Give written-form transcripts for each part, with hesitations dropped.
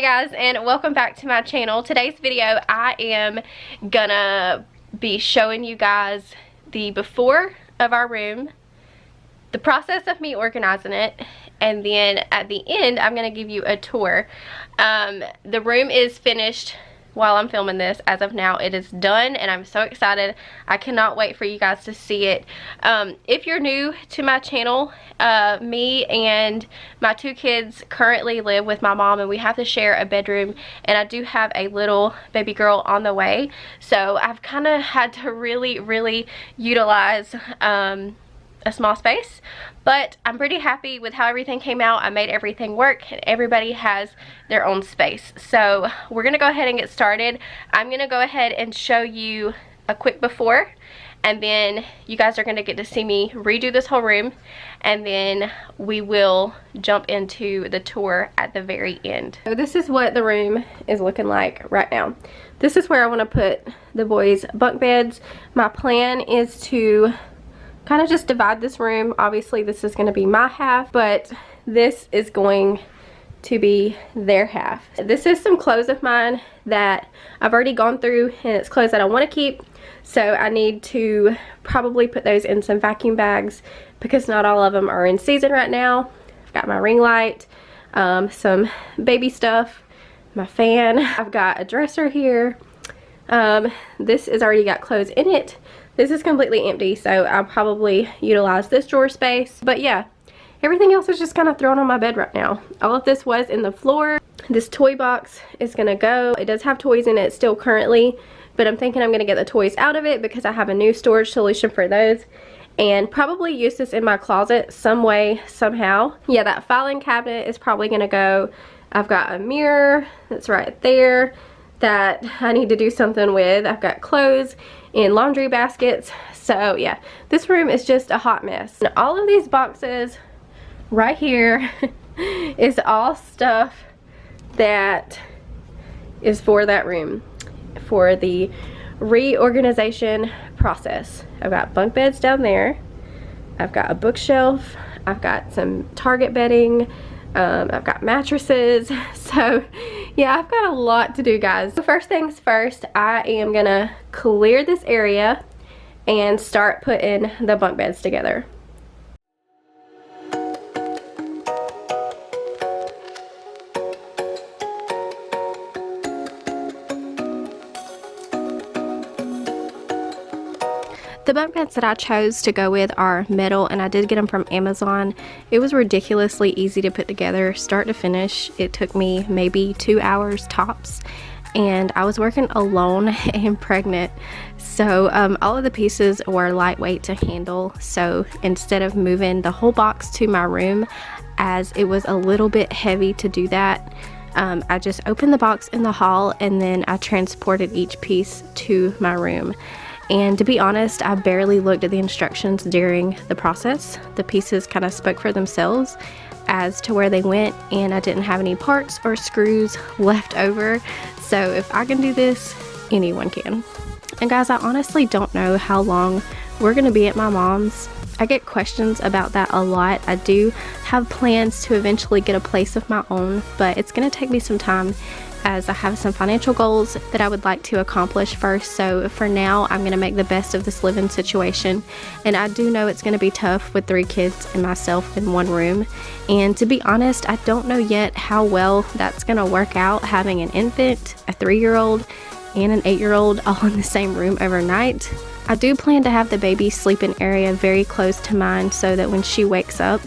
guys, and welcome back to my channel. Today's video I am gonna be showing you guys the before of our room, the process of me organizing it, and then at the end I'm gonna give you a tour. The room is finished while I'm filming this. As of now, it is done and I'm so excited. I cannot wait for you guys to see it. If you're new to my channel, me and my two kids currently live with my mom and we have to share a bedroom, and I do have a little baby girl on the way, so I've kind of had to really utilize a small space, but I'm pretty happy with how everything came out. I made everything work and everybody has their own space. So we're gonna go ahead and get started. I'm gonna go ahead and show you a quick before, and then you guys are gonna get to see me redo this whole room, and then we will jump into the tour at the very end. So this is what the room is looking like right now. This is where I want to put the boys' bunk beds. My plan is to kind of just divide this room. Obviously this is going to be my half, but this is going to be their half. This is some clothes of mine that I've already gone through, and it's clothes that I want to keep, so I need to probably put those in some vacuum bags because not all of them are in season right now. I've got my ring light, some baby stuff, my fan, I've got a dresser here. This has already got clothes in it. This is completely empty, so I'll probably utilize this drawer space. But yeah, everything else is just kind of thrown on my bed right now. All of this was in the floor. This toy box is gonna go. It does have toys in it still currently, but I'm thinking I'm gonna get the toys out of it because I have a new storage solution for those, and probably use this in my closet some way, somehow. Yeah, that filing cabinet is probably gonna go. I've got a mirror that's right there that I need to do something with. I've got clothes in laundry baskets. So yeah, this room is just a hot mess. And all of these boxes right here is all stuff that is for that room, for the reorganization process. I've got bunk beds down there, I've got a bookshelf, I've got some Target bedding, I've got mattresses. So yeah, I've got a lot to do, guys. So first things first, I am gonna clear this area and start putting the bunk beds together. The bunk beds that I chose to go with are metal, and I did get them from Amazon. It was ridiculously easy to put together, start to finish. It took me maybe 2 hours tops, and I was working alone and pregnant. So all of the pieces were lightweight to handle. So instead of moving the whole box to my room, as it was a little bit heavy to do that, I just opened the box in the hall and then I transported each piece to my room. And to be honest, I barely looked at the instructions during the process. The pieces kind of spoke for themselves as to where they went, and I didn't have any parts or screws left over. So if I can do this, anyone can. And guys, I honestly don't know how long we're gonna be at my mom's. I get questions about that a lot. I do have plans to eventually get a place of my own, but it's gonna take me some time, as I have some financial goals that I would like to accomplish first. So for now, I'm gonna make the best of this living situation, and I do know it's gonna be tough with 3 kids and myself in one room. And to be honest, I don't know yet how well that's gonna work out, having an infant, a 3-year-old, and an 8-year-old all in the same room overnight. I do plan to have the baby sleeping area very close to mine so that when she wakes up,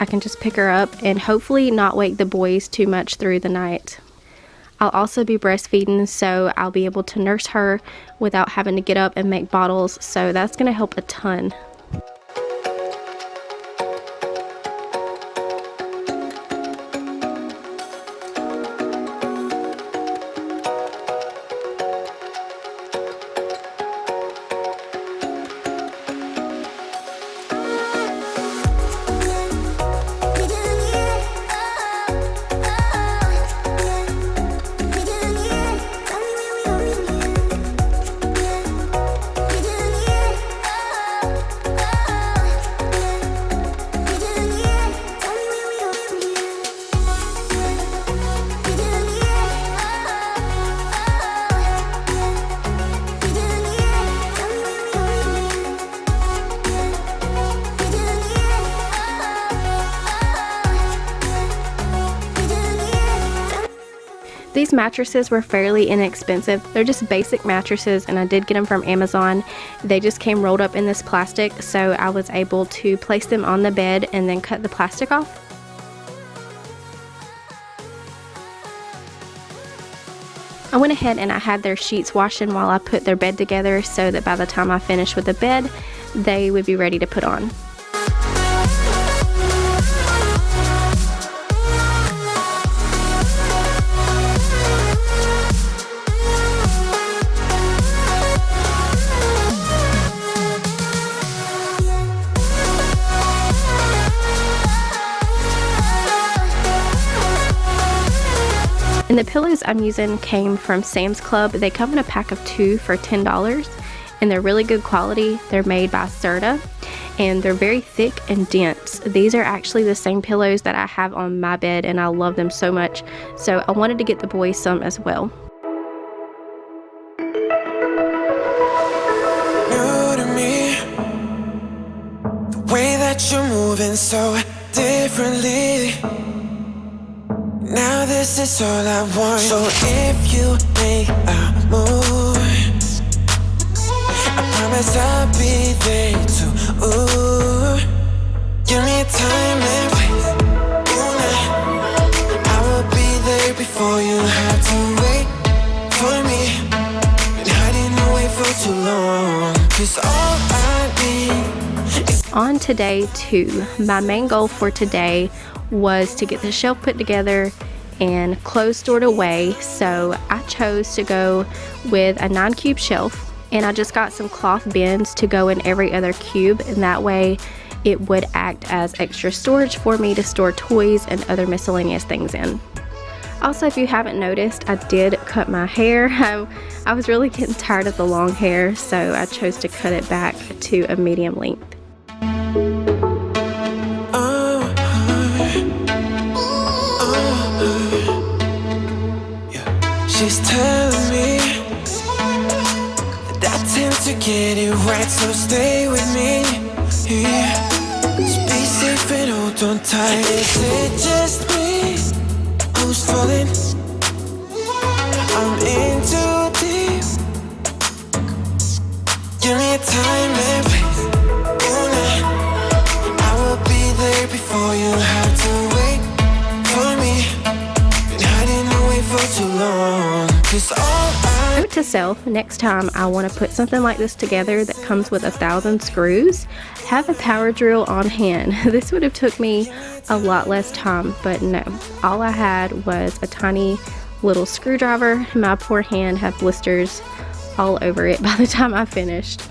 I can just pick her up and hopefully not wake the boys too much through the night. I'll also be breastfeeding, so I'll be able to nurse her without having to get up and make bottles, so that's going to help a ton. These mattresses were fairly inexpensive. They're just basic mattresses, and I did get them from Amazon. They just came rolled up in this plastic, so I was able to place them on the bed and then cut the plastic off. I went ahead and I had their sheets washing while I put their bed together so that by the time I finished with the bed, they would be ready to put on. And the pillows I'm using came from Sam's Club. They come in a pack of 2 for $10, and they're really good quality. They're made by Serta, and they're very thick and dense. These are actually the same pillows that I have on my bed, and I love them so much. So I wanted to get the boys some as well. New to me, the way that you're moving so differently. Now this is all I want. So if you make a move, I promise I'll be there too. Ooh, give me time and place. I will be there before you have to wait for me. Been hiding away for too long, 'cause all I need is... On to day 2, my main goal for today was to get the shelf put together and clothes stored away. So I chose to go with a 9-cube shelf, and I just got some cloth bins to go in every other cube, and that way it would act as extra storage for me to store toys and other miscellaneous things in. Also, if you haven't noticed, I did cut my hair. I was really getting tired of the long hair, so I chose to cut it back to a medium length. She's telling me that I tend to get it right, so stay with me. Yeah. Just be safe and hold on tight. Is it just me who's falling? I'm in too deep. Give me time and place. I will be there before you have to wait for me. Been hiding away for too long. Note to self, next time I want to put something like this together that comes with 1,000 screws, have a power drill on hand. This would have took me a lot less time, but no. All I had was a tiny little screwdriver. My poor hand had blisters all over it by the time I finished.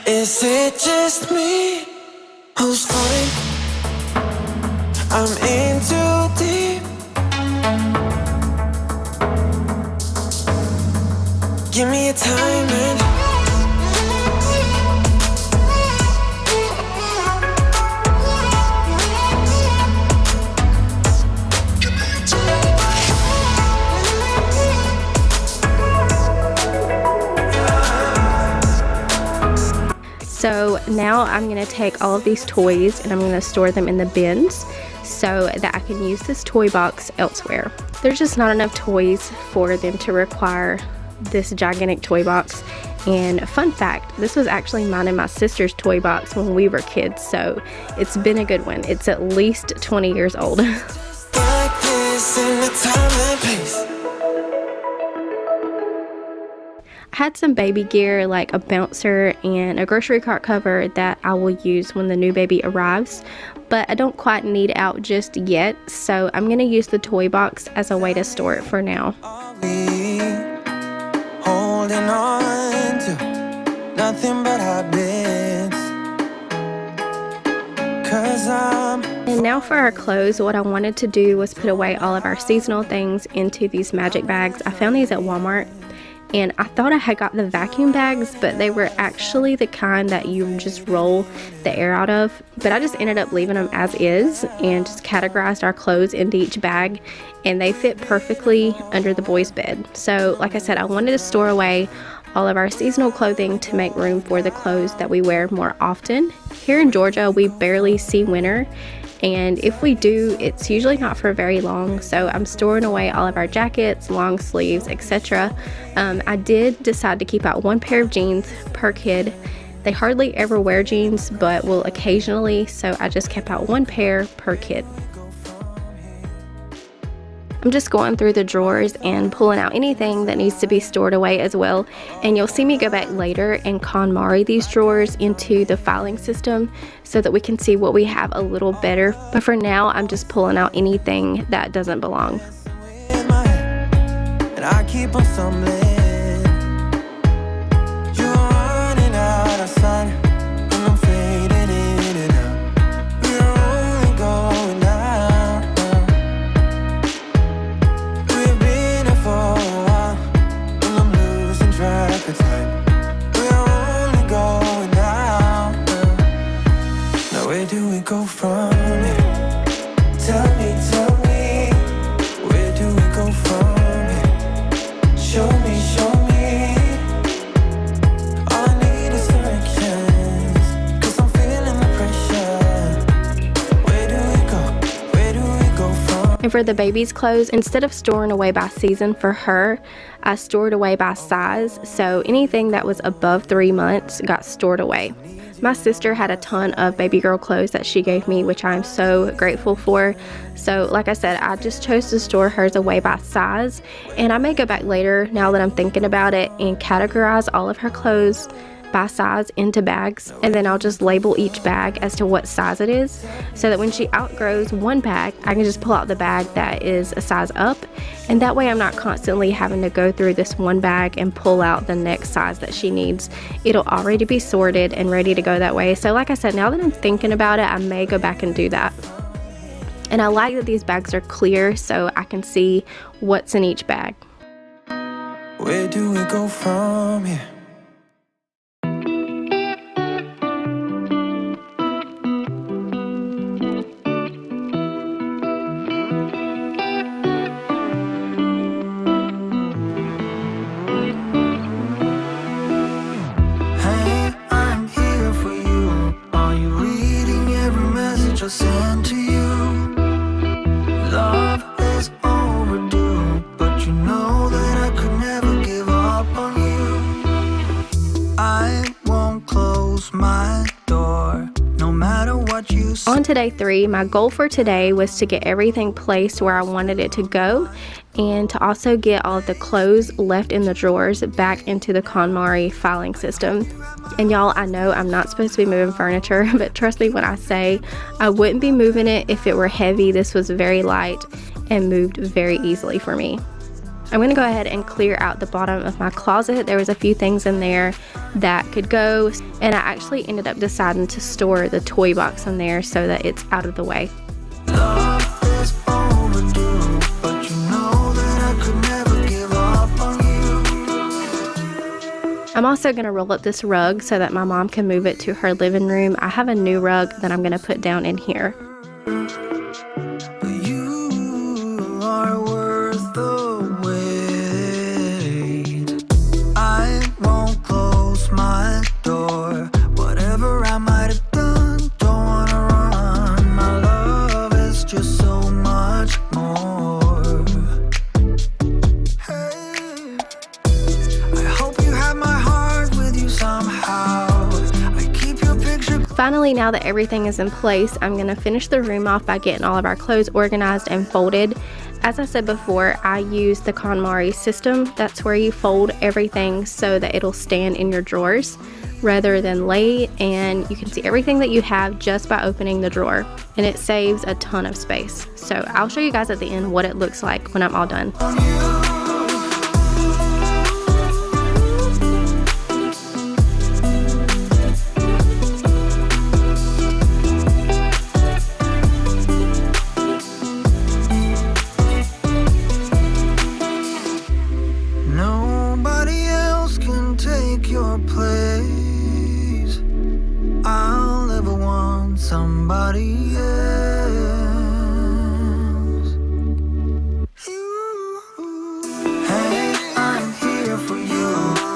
Is it just me who's falling? I'm in too deep. Give me a time and So now I'm going to take all of these toys and I'm going to store them in the bins so that I can use this toy box elsewhere. There's just not enough toys for them to require this gigantic toy box. And fun fact, this was actually mine and my sister's toy box when we were kids, so it's been a good one. It's at least 20 years old. I had some baby gear like a bouncer and a grocery cart cover that I will use when the new baby arrives, but I don't quite need it out just yet, so I'm going to use the toy box as a way to store it for now. Holding on to nothing but habits, 'cause And now for our clothes, what I wanted to do was put away all of our seasonal things into these magic bags. I found these at Walmart, and I thought I had got the vacuum bags, but they were actually the kind that you just roll the air out of. But I just ended up leaving them as is and just categorized our clothes into each bag, and they fit perfectly under the boys' bed. So like I said, I wanted to store away all of our seasonal clothing to make room for the clothes that we wear more often. Here in Georgia, we barely see winter, and if we do, it's usually not for very long. So I'm storing away all of our jackets, long sleeves, etc. I did decide to keep out one pair of jeans per kid. They hardly ever wear jeans, but will occasionally, so I just kept out one pair per kid. I'm just going through the drawers and pulling out anything that needs to be stored away as well, and you'll see me go back later and KonMari these drawers into the filing system so that we can see what we have a little better. But for now, I'm just pulling out anything that doesn't belong. And I keep on stumbling. You're running out of sun, and I'm fading in and out. We're only going down. We've been here for a while, and I'm losing track of time. We're only going down. Now where do we go from here? Tell me, where do we go from? Show me, all I need is directions, 'cause I'm feeling the pressure. Where do we go from? And for the baby's clothes, instead of storing away by season for her, I stored away by size. So anything that was above 3 months got stored away. My sister had a ton of baby girl clothes that she gave me, which I'm so grateful for. So like I said, I just chose to store hers away by size, and I may go back later, now that I'm thinking about it, and categorize all of her clothes by size into bags, and then I'll just label each bag as to what size it is, so that when she outgrows one bag, I can just pull out the bag that is a size up, and that way I'm not constantly having to go through this one bag and pull out the next size that she needs. It'll already be sorted and ready to go that way. So like I said, now that I'm thinking about it, I may go back and do that. And I like that these bags are clear so I can see what's in each bag. Where do we go from here? Send to you. Love is overdue, but you know that I could never give up on you. I won't close my door, no matter what you say. On to day 3, my goal for today was to get everything placed where I wanted it to go, and to also get all of the clothes left in the drawers back into the KonMari filing system. And y'all, I know I'm not supposed to be moving furniture, but trust me when I say I wouldn't be moving it if it were heavy. This was very light and moved very easily for me. I'm going to go ahead and clear out the bottom of my closet. There was a few things in there that could go, and I actually ended up deciding to store the toy box in there so that it's out of the way. Love is overdue, but you know that I could never give up on you. I'm also going to roll up this rug so that my mom can move it to her living room. I have a new rug that I'm going to put down in here. You are worth the wait. I won't close my door. Whatever I might have done, don't wanna run. My love is just so much more. Hey, I hope you have my heart with you somehow. I keep your picture. Finally, now that everything is in place, I'm going to finish the room off by getting all of our clothes organized and folded. As I said before, I use the KonMari system. That's where you fold everything so that it'll stand in your drawers rather than lay, and you can see everything that you have just by opening the drawer, and it saves a ton of space. So I'll show you guys at the end what it looks like when I'm all done. Nobody your place. I'll never want somebody else. Hey, I'm here for you.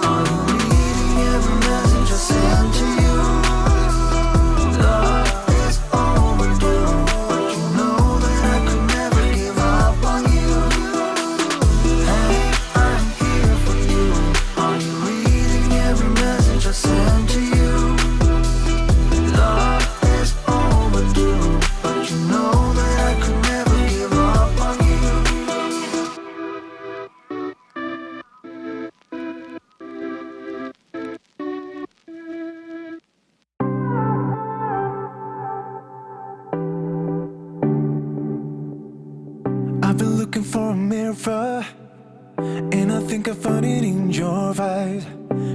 I'm reading every message I send to you. Love is overdue, but you know that I could never give up on you. Hey, I'm here for you. Are you reading every message I send to you? Love is overdue, but you know that I could never give up on you. I've been looking for a mirror, and I think I found it in your eyes.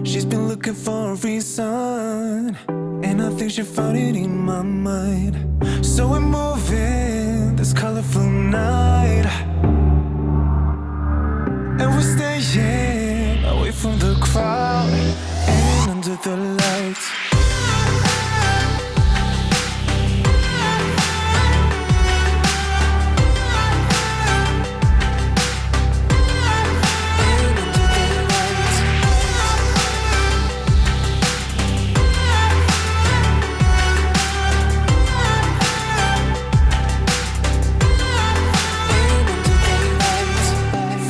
She's been looking for a reason, and I think she found it in my mind. So we're moving this colorful night, and we're staying away from the crowd and under the lights.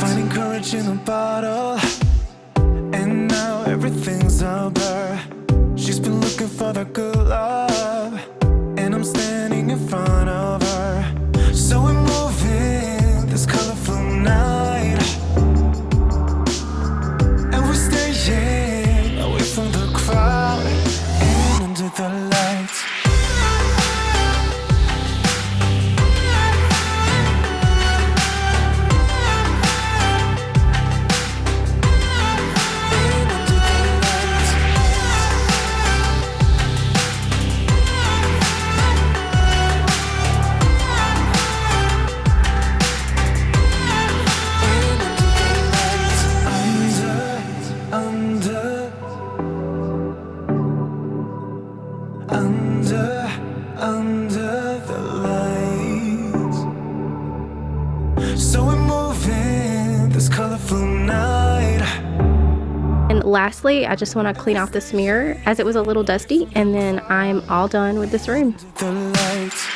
Finding courage in a bottle, and now everything's a blur. She's been looking for the good love, and I'm standing in front of her. So we're moving this colorful night, and we're staying away from the crowd and under the lights. Under the lights. So we're moving this colorful night. And lastly, I just want to clean off this mirror as it was a little dusty, and then I'm all done with this room. The lights.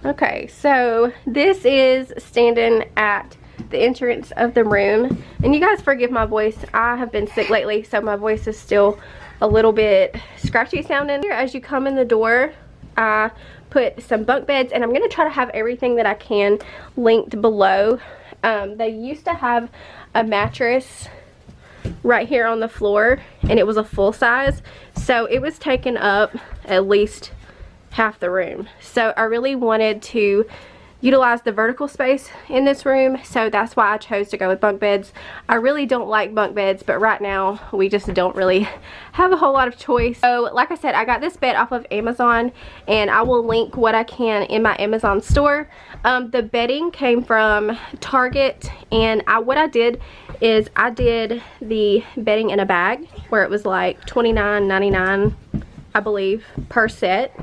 Okay, so this is standing at the entrance of the room, and you guys forgive my voice. I have been sick lately, so my voice is still a little bit scratchy sounding. Here, as you come in the door, I put some bunk beds, and I'm going to try to have everything that I can linked below. They used to have a mattress right here on the floor, and it was a full size, so it was taking up at least half the room. So I really wanted to utilize the vertical space in this room, so that's why I chose to go with bunk beds. I really don't like bunk beds, but right now we just don't really have a whole lot of choice. So like I said, I got this bed off of Amazon, and I will link what I can in my Amazon store. The bedding came from Target, and what I did is I did the bedding in a bag where it was like $29.99, I believe, per set.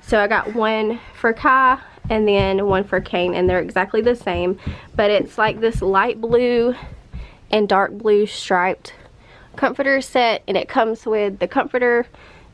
So I got one for Kai and then one for Kane, and they're exactly the same, but it's like this light blue and dark blue striped comforter set, and it comes with the comforter,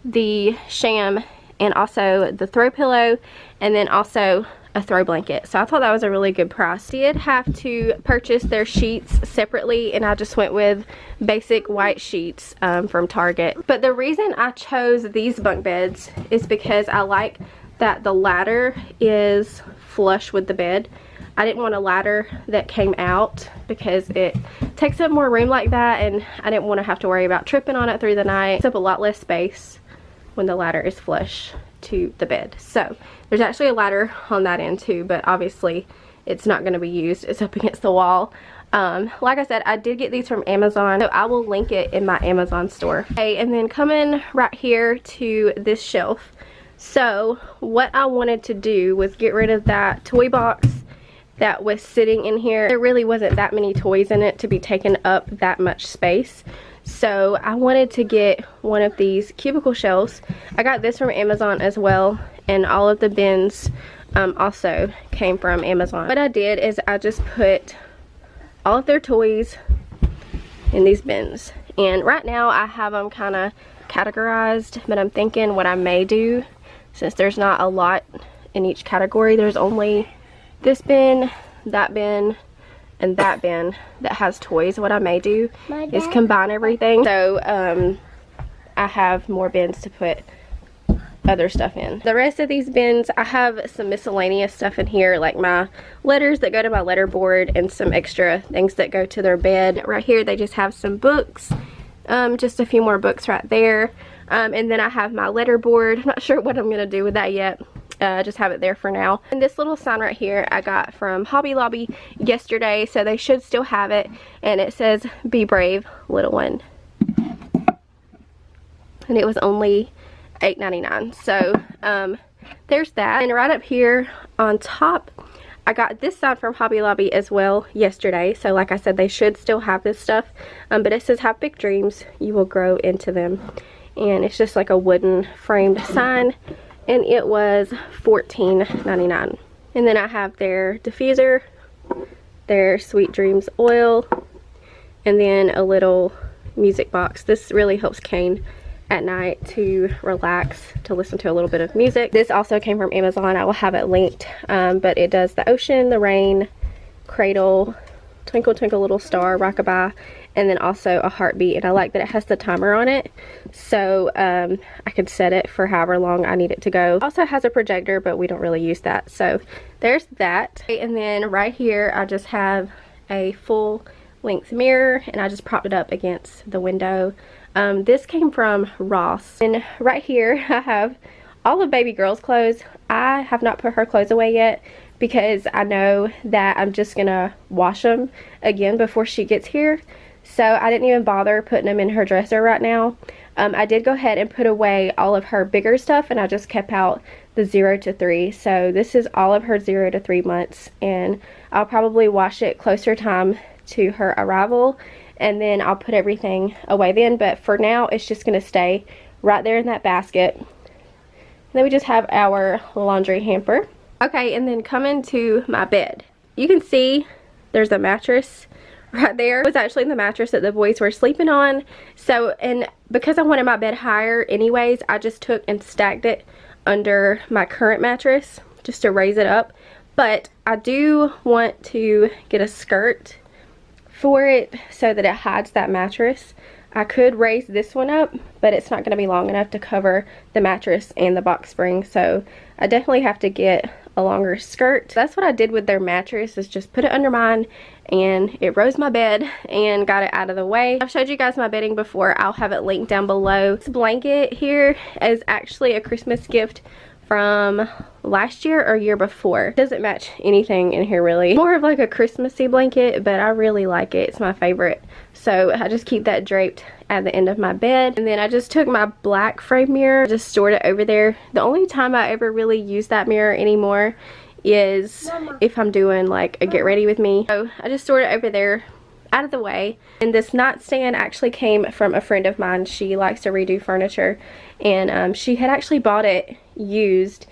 the sham, and also the throw pillow, and then also a throw blanket. So I thought that was a really good price. I did have to purchase their sheets separately, and I just went with basic white sheets from Target. But the reason I chose these bunk beds is because I like that the ladder is flush with the bed. I didn't want a ladder that came out because it takes up more room like that, and I didn't want to have to worry about tripping on it through the night. It takes up a lot less space when the ladder is flush to the bed. So there's actually a ladder on that end too, but obviously it's not going to be used. It's up against the wall. Like I said, I did get these from Amazon, so I will link it in my Amazon store. Okay, and then coming right here to this shelf. So what I wanted to do was get rid of that toy box that was sitting in here. There really wasn't that many toys in it to be taking up that much space. So I wanted to get one of these cubicle shelves. I got this from Amazon as well, and all of the bins also came from Amazon. What I did is I just put all of their toys in these bins, and right now I have them kind of categorized, but I'm thinking what I may do, since there's not a lot in each category, there's only this bin, that bin, and that bin that has toys. What I may do is combine everything, so I have more bins to put other stuff in. The rest of these bins, I have some miscellaneous stuff in here, like my letters that go to my letter board and some extra things that go to their bed. Right here they just have some books, just a few more books right there, and then I have my letter board. I'm not sure what I'm gonna do with that yet. Just have it there for now. And this little sign right here I got from Hobby Lobby yesterday, so they should still have it, and it says "Be brave, little one," and it was only $8.99. So there's that. And right up here on top, I got this sign from Hobby Lobby as well yesterday, so like I said, they should still have this stuff, but it says "Have big dreams, you will grow into them," and it's just like a wooden framed sign, and it was $14.99. And then I have their diffuser, their Sweet Dreams oil, and then a little music box. This really helps Kane at night to relax, to listen to a little bit of music. This also came from Amazon. I will have it linked, but it does the ocean, the rain, cradle, twinkle twinkle little star, rockabye, and then also a heartbeat. And I like that it has the timer on it, so I could set it for however long I need it to go. Also has a projector, but we don't really use that. So there's that. And then right here I just have a full length mirror, and I just propped it up against the window. This came from Ross. And right here I have all of baby girl's clothes. I have not put her clothes away yet because I know that I'm just gonna wash them again before she gets here, so I didn't even bother putting them in her dresser right now. I did go ahead and put away all of her bigger stuff, and I just kept out the 0 to 3. So this is all of her 0 to 3 months, and I'll probably wash it closer time to her arrival, and then I'll put everything away then. But for now, it's just gonna stay right there in that basket. And then we just have our laundry hamper. Okay, and then coming to my bed, you can see there's a mattress right there. It was actually the mattress that the boys were sleeping on. So, and because I wanted my bed higher anyways, I just took and stacked it under my current mattress just to raise it up. But I do want to get a skirt for it so that it hides that mattress. I could raise this one up, but it's not going to be long enough to cover the mattress and the box spring, so I definitely have to get a longer skirt. That's what I did with their mattress, is just put it under mine, and it rose my bed and got it out of the way. I've showed you guys my bedding before. I'll have it linked down below. This blanket here is actually a Christmas gift from last year or year before. It doesn't match anything in here really. More of like a Christmassy blanket, but I really like it. It's my favorite. So I just keep that draped at the end of my bed. And then I just took my black frame mirror, just stored it over there. The only time I ever really use that mirror anymore is if I'm doing like a get ready with me. So I just stored it over there out of the way. And this nightstand actually came from a friend of mine. She likes to redo furniture, and she had actually bought it used,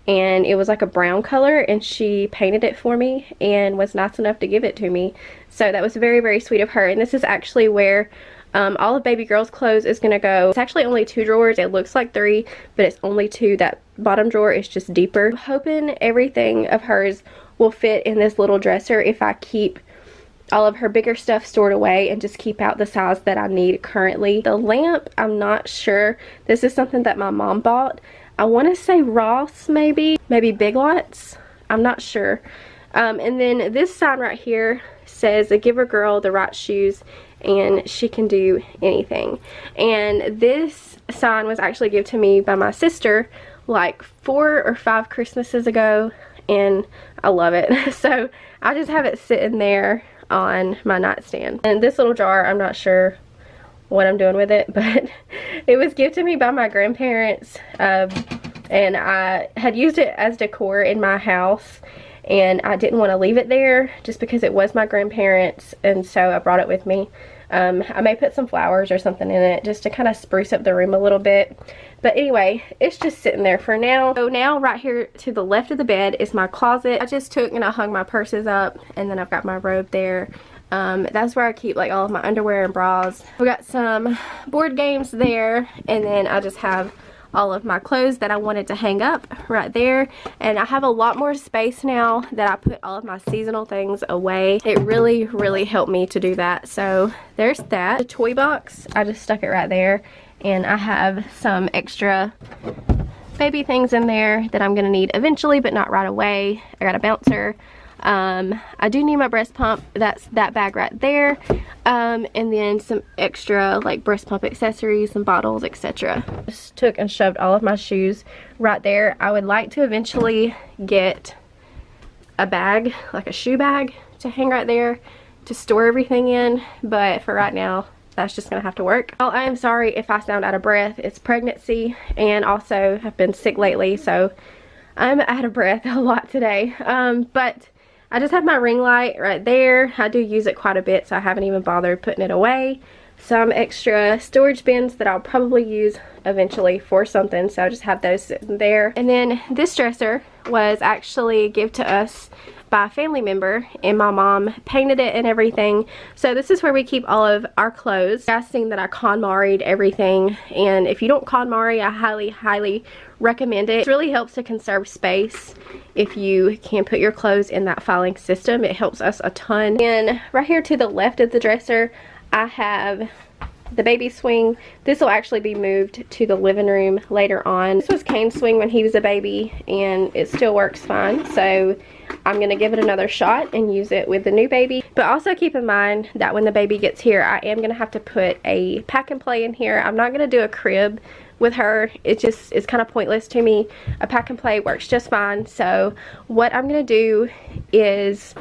and it was like a brown color, and she painted it for me and was nice enough to give it to me. So that was very, very sweet of her. And this is actually where all of baby girl's clothes is gonna go. It's actually only 2 drawers. It looks like 3, but it's only 2. That bottom drawer is just deeper. I'm hoping everything of hers will fit in this little dresser if I keep all of her bigger stuff stored away and just keep out the size that I need currently. The lamp, I'm not sure. This is something that my mom bought. I want to say Ross, maybe Big Lots. I'm not sure. And then this sign right here says, "Give a girl the right shoes and she can do anything." And this sign was actually given to me by my sister like 4 or 5 Christmases ago, and I love it. So I just have it sitting there on my nightstand. And this little jar, I'm not sure what I'm doing with it, but it was gifted to me by my grandparents, and I had used it as decor in my house, and I didn't want to leave it there just because it was my grandparents, and so I brought it with me. I may put some flowers or something in it just to kind of spruce up the room a little bit. But anyway, it's just sitting there for now. So now right here to the left of the bed is my closet. I just took and I hung my purses up, and then I've got my robe there. That's where I keep like all of my underwear and bras. We got some board games there, and then I just have all of my clothes that I wanted to hang up right there. And I have a lot more space now that I put all of my seasonal things away. It really helped me to do that. So there's that. The toy box, I just stuck it right there, and I have some extra baby things in there that I'm gonna need eventually, but not right away. I got a bouncer. I do need my breast pump. That's that bag right there. And then some extra like breast pump accessories, some bottles, etc. Just took and shoved all of my shoes right there. I would like to eventually get a bag, like a shoe bag, to hang right there to store everything in, but for right now that's just gonna have to work. Well, I am sorry if I sound out of breath. It's pregnancy, and also have been sick lately, so I'm out of breath a lot today. But I just have my ring light right there. I do use it quite a bit, so I haven't even bothered putting it away. Some extra storage bins that I'll probably use eventually for something, so I just have those sitting there. And then this dresser was actually given to us by a family member, and my mom painted it and everything. So this is where we keep all of our clothes. You guys seen that I KonMari'd everything, and if you don't KonMari, I highly recommend it. It really helps to conserve space if you can put your clothes in that filing system. It helps us a ton. And right here to the left of the dresser, I have the baby swing. This will actually be moved to the living room later on. This was Kane's swing when he was a baby, and it still works fine, so I'm gonna give it another shot and use it with the new baby. But also keep in mind that when the baby gets here, I am gonna have to put a pack and play in here. I'm not gonna do a crib with her. It's kind of pointless to me. A pack and play works just fine. So what I'm gonna do is,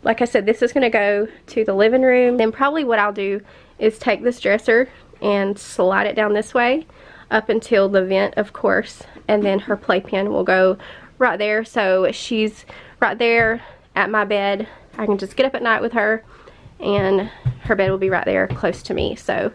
like I said, this is gonna go to the living room. Then probably what I'll do is take this dresser and slide it down this way up until the vent, of course, and then her playpen will go right there. So she's right there at my bed. I can just get up at night with her, and her bed will be right there close to me. So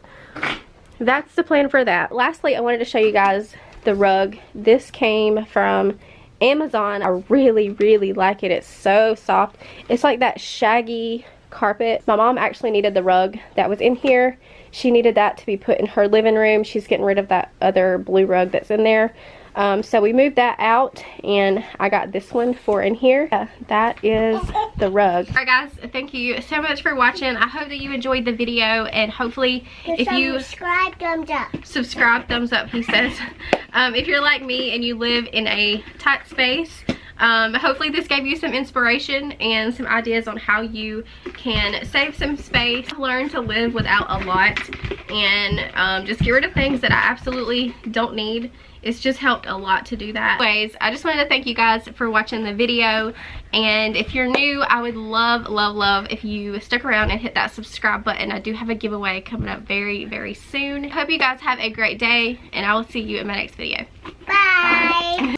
that's the plan for that. Lastly, I wanted to show you guys the rug. This came from Amazon. I really like it. It's so soft. It's like that shaggy carpet. My mom actually needed the rug that was in here. She needed that to be put in her living room. She's getting rid of that other blue rug that's in there. So we moved that out, and I got this one for in here. That is the rug. Alright guys, thank you so much for watching. I hope that you enjoyed the video, and hopefully if you subscribe, thumbs up. Subscribe, thumbs up, he says. If you're like me and you live in a tight space, hopefully this gave you some inspiration and some ideas on how you can save some space, learn to live without a lot, and just get rid of things that I absolutely don't need. It's just helped a lot to do that. Anyways, I just wanted to thank you guys for watching the video, and if you're new, I would love if you stuck around and hit that subscribe button. I do have a giveaway coming up very soon. Hope you guys have a great day, and I will see you in my next video. Bye.